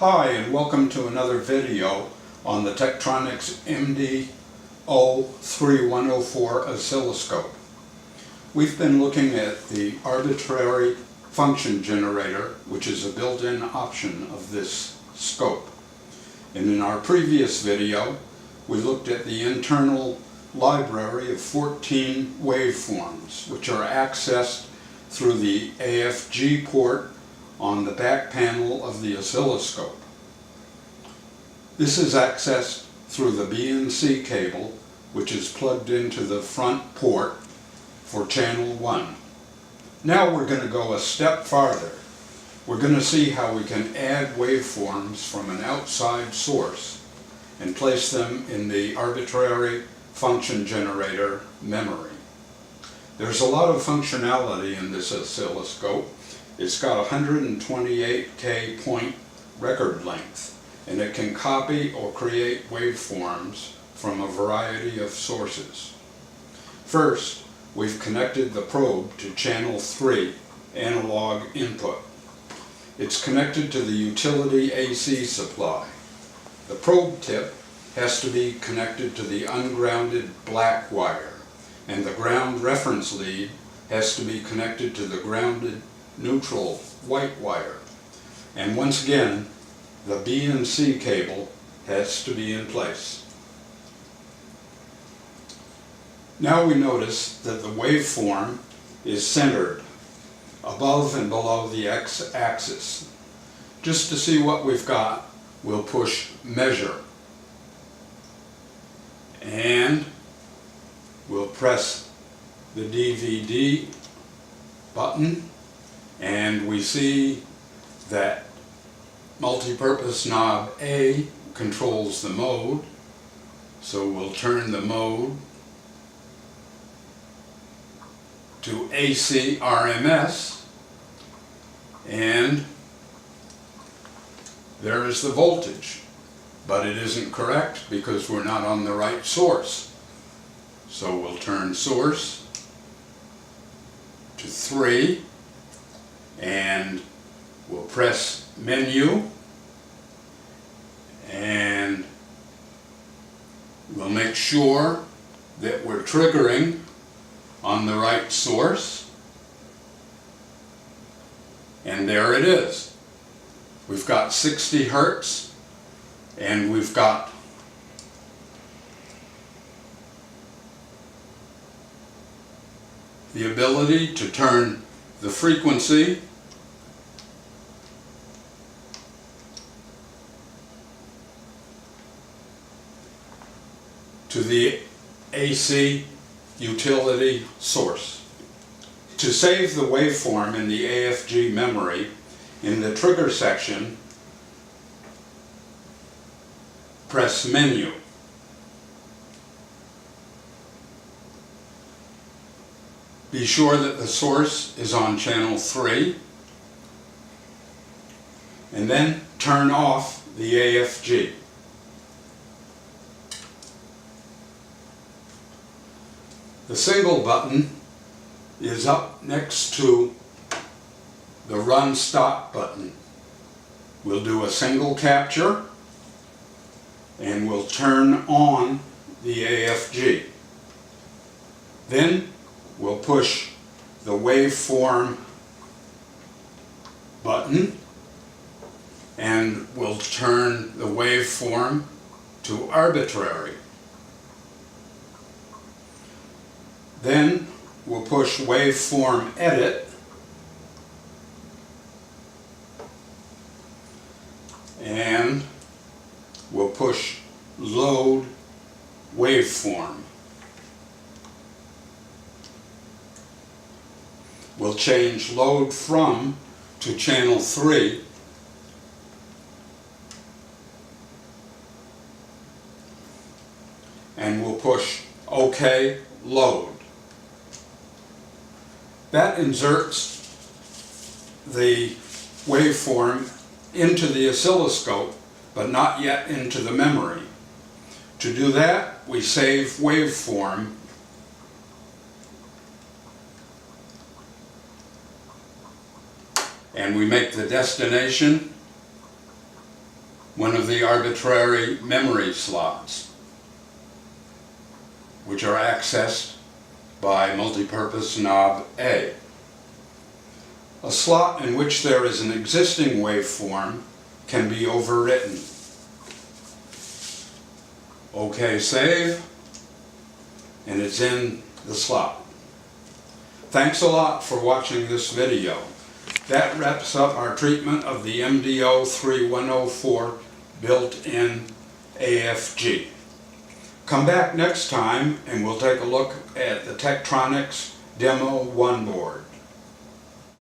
Hi, and welcome to another video on the Tektronix MDO 3104 oscilloscope. We've been looking at the arbitrary function generator, which is a built-in option of this scope. And in our previous video, we looked at the internal library of 14 waveforms, which are accessed through the AFG port on the back panel of the oscilloscope. This is accessed through the BNC cable, which is plugged into the front port for channel 1. Now we're going to go a step farther. We're going to see how we can add waveforms from an outside source and place them in the arbitrary function generator memory. There's a lot of functionality in this oscilloscope. It's got 128K point record length, and it can copy or create waveforms from a variety of sources. First, we've connected the probe to channel 3 analog input. It's connected to the utility AC supply. The probe tip has to be connected to the ungrounded black wire, and the ground reference lead has to be connected to the grounded neutral white wire. And once again, the BNC cable has to be in place. Now we notice that the waveform is centered above and below the x-axis. Just to see what we've got, we'll push measure. And we'll press the DVD button, and we see that multipurpose knob A controls the mode. So we'll turn the mode to AC RMS, and there is the voltage. But it isn't correct because we're not on the right source. So we'll turn source to 3, and we'll press menu, and we'll make sure that we're triggering on the right source. And there it is. We've got 60 Hertz. And we've got the ability to turn the frequency to the AC utility source. To save the waveform in the AFG memory, in the trigger section, press menu. Be sure that the source is on channel 3, and then turn off the AFG. The single button is up next to the run stop button. We'll do a single capture, and we'll turn on the AFG. Then we'll push the waveform button, and we'll turn the waveform to arbitrary. Then we'll push waveform edit, and we'll push load waveform. We'll change load from to channel 3, and we'll push OK load. That inserts the waveform into the oscilloscope, but not yet into the memory. To do that, we save waveform and we make the destination one of the arbitrary memory slots, which are accessed by multipurpose knob A. A slot in which there is an existing waveform can be overwritten. OK, save, and it's in the slot. Thanks a lot for watching this video. That wraps up our treatment of the MDO 3104 built-in AFG. Come back next time and we'll take a look at the Tektronix Demo 1 board.